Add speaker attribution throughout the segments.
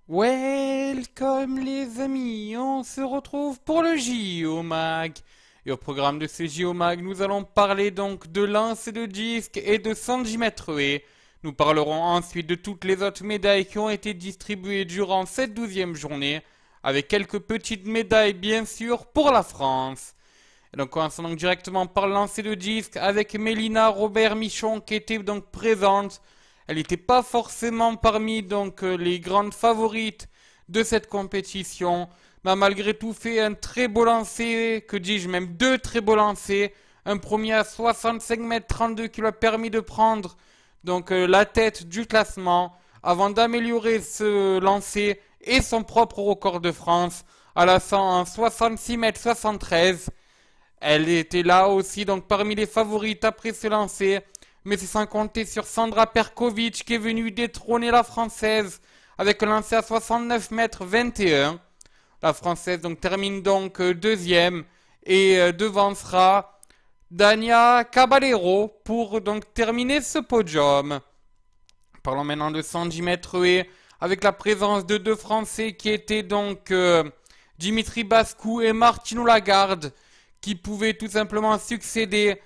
Speaker 1: Welcome les amis, on se retrouve pour le JO-Mag. Et au programme de ce JO-Mag, nous allons parler donc de lancer de disque et de 110 mètres haies. Nous parlerons ensuite de toutes les autres médailles qui ont été distribuées durant cette 12e journée, avec quelques petites médailles bien sûr pour la France. Et donc commençons donc directement par le lancer de disque avec Mélina Robert-Michon qui était donc présente. Elle n'était pas forcément parmi donc les grandes favorites de cette compétition, mais a malgré tout fait un très beau lancer, que dis-je, même deux très beaux lancers. Un premier à 65 mètres 32 qui lui a permis de prendre donc la tête du classement avant d'améliorer ce lancer et son propre record de France à la 100 en 66 mètres 73. Elle était là aussi donc parmi les favorites après ce lancer. Mais c'est sans compter sur Sandra Perkovic qui est venue détrôner la Française avec un lancer à 69 mètres 21. La Française donc termine donc deuxième et devancera Dania Caballero pour donc terminer ce podium. Parlons maintenant de 110 mètres haies avec la présence de deux Français qui étaient donc Dimitri Bascou et Martino Lagarde qui pouvaient tout simplement succéder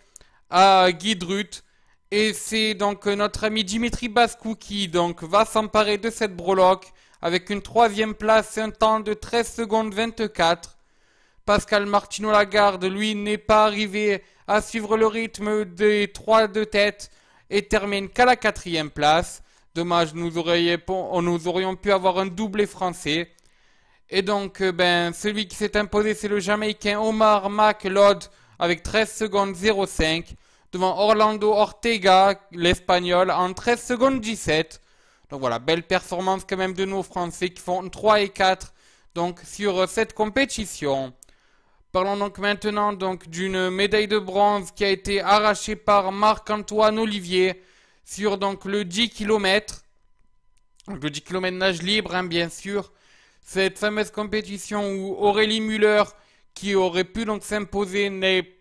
Speaker 1: à Guy Drut. Et c'est donc notre ami Dimitri Bascou qui donc va s'emparer de cette breloque avec une troisième place et un temps de 13 secondes 24. Pascal Martino Lagarde, lui, n'est pas arrivé à suivre le rythme des trois de tête et termine qu'à la quatrième place. Dommage, nous aurions pu avoir un doublé français. Et donc, celui qui s'est imposé, c'est le Jamaïcain Omar McLeod avec 13 secondes 05. Devant Orlando Ortega, l'Espagnol, en 13 secondes 17. Donc voilà, belle performance quand même de nos Français qui font 3 et 4 donc, sur cette compétition. Parlons donc maintenant donc, d'une médaille de bronze qui a été arrachée par Marc-Antoine Olivier sur donc, le 10 km. Donc, le 10 km nage libre, hein, bien sûr. Cette fameuse compétition où Aurélie Müller qui aurait pu donc s'imposer,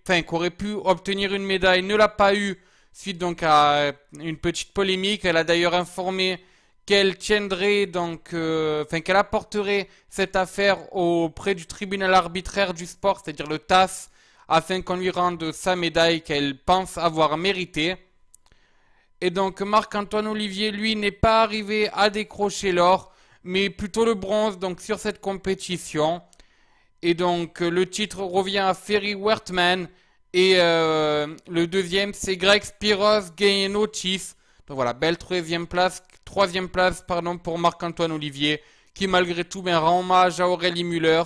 Speaker 1: qui aurait pu obtenir une médaille, ne l'a pas eu, suite donc à une petite polémique. Elle a d'ailleurs informé qu'elle tiendrait donc, qu'elle apporterait cette affaire auprès du tribunal arbitraire du sport, c'est-à-dire le TAS, afin qu'on lui rende sa médaille qu'elle pense avoir méritée. Et donc Marc-Antoine Olivier, lui, n'est pas arrivé à décrocher l'or, mais plutôt le bronze donc sur cette compétition. Et donc le titre revient à Ferry Wertmann et le deuxième c'est Greg Spiros Gainotis. Donc voilà, belle troisième place pardon, pour Marc-Antoine Olivier qui malgré tout rend hommage à Aurélie Müller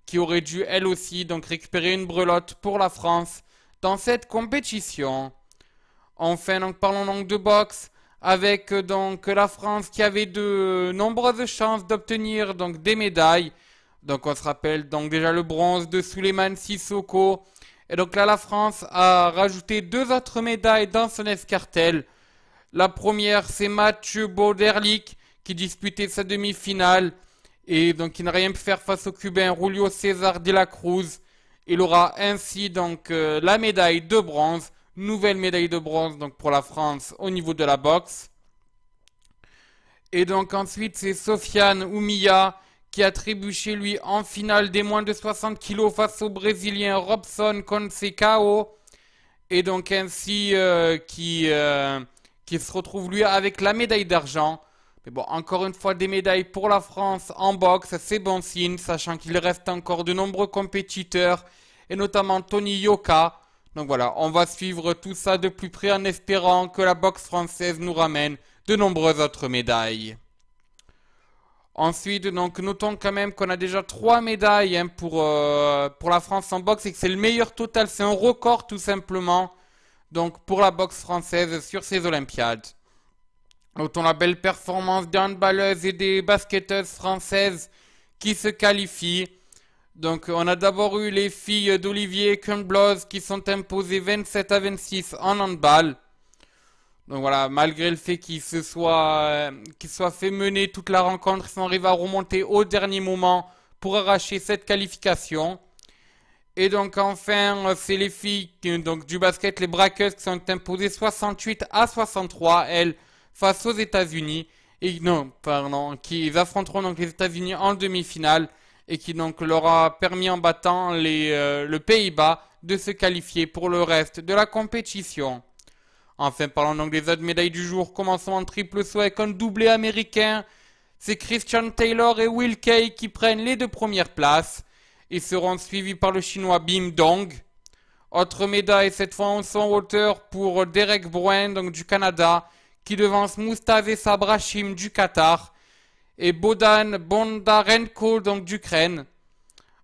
Speaker 1: qui aurait dû elle aussi donc récupérer une brelotte pour la France dans cette compétition. Enfin donc parlons donc de boxe avec donc la France qui avait de nombreuses chances d'obtenir donc des médailles. Donc on se rappelle donc déjà le bronze de Souleymane Sissoko. Et donc là la France a rajouté deux autres médailles dans son escartel. La première c'est Mathieu Bauderlic qui disputait sa demi-finale. Et donc il n'a rien pu faire face au Cubain Julio César de la Cruz. Il aura ainsi donc la médaille de bronze. Nouvelle médaille de bronze donc pour la France au niveau de la boxe. Et donc ensuite c'est Sofiane Oumia qui a trébuché lui en finale des moins de 60 kilos face au Brésilien Robson Conceição. Et donc ainsi qui se retrouve lui avec la médaille d'argent. Mais bon, encore une fois des médailles pour la France en boxe, c'est bon signe, sachant qu'il reste encore de nombreux compétiteurs, et notamment Tony Yoka. Donc voilà, on va suivre tout ça de plus près en espérant que la boxe française nous ramène de nombreuses autres médailles. Ensuite, donc, notons quand même qu'on a déjà 3 médailles hein, pour la France en boxe et que c'est le meilleur total, c'est un record tout simplement donc, pour la boxe française sur ces Olympiades. Notons la belle performance des handballeuses et des basketteuses françaises qui se qualifient. Donc on a d'abord eu les filles d'Olivier Kernbloss qui sont imposées 27 à 26 en handball. Donc voilà, malgré le fait qu'il soit fait mener toute la rencontre, ils sont arrivés à remonter au dernier moment pour arracher cette qualification. Et donc enfin, c'est les filles donc, du basket, les braqueuses qui sont imposées 68 à 63, elles, face aux États-Unis. et non, pardon, qui affronteront donc les États-Unis en demi-finale et qui donc leur a permis en battant le Pays-Bas de se qualifier pour le reste de la compétition. Enfin, parlons donc des autres médailles du jour. Commençons en triple saut avec un doublé américain. C'est Christian Taylor et Will Kay qui prennent les deux premières places. Ils seront suivis par le chinois Bim Dong. Autre médaille, cette fois en 100 hauteur pour Derek Bruen, donc du Canada, qui devance Moustapha Brachim du Qatar et Bodan Bondarenko, donc d'Ukraine.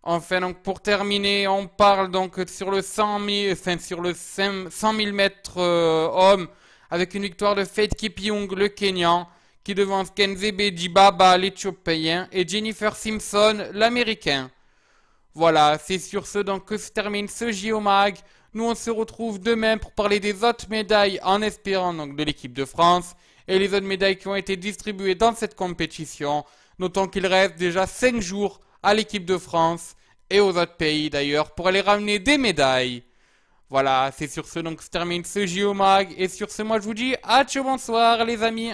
Speaker 1: Enfin, donc pour terminer, on parle donc sur le 100 000, enfin, sur le 100 000 mètres hommes, avec une victoire de Faith Kipyeong, le Kenyan, qui devance Kenzebe Dibaba, l'Éthiopien, et Jennifer Simpson, l'Américain. Voilà, c'est sur ce donc que se termine ce JO-Mag. Nous on se retrouve demain pour parler des autres médailles en espérant donc de l'équipe de France et les autres médailles qui ont été distribuées dans cette compétition. Notons qu'il reste déjà 5 jours à l'équipe de France et aux autres pays d'ailleurs pour aller ramener des médailles. Voilà, c'est sur ce donc que se termine ce JO-Mag et sur ce moi je vous dis à ciao bonsoir les amis.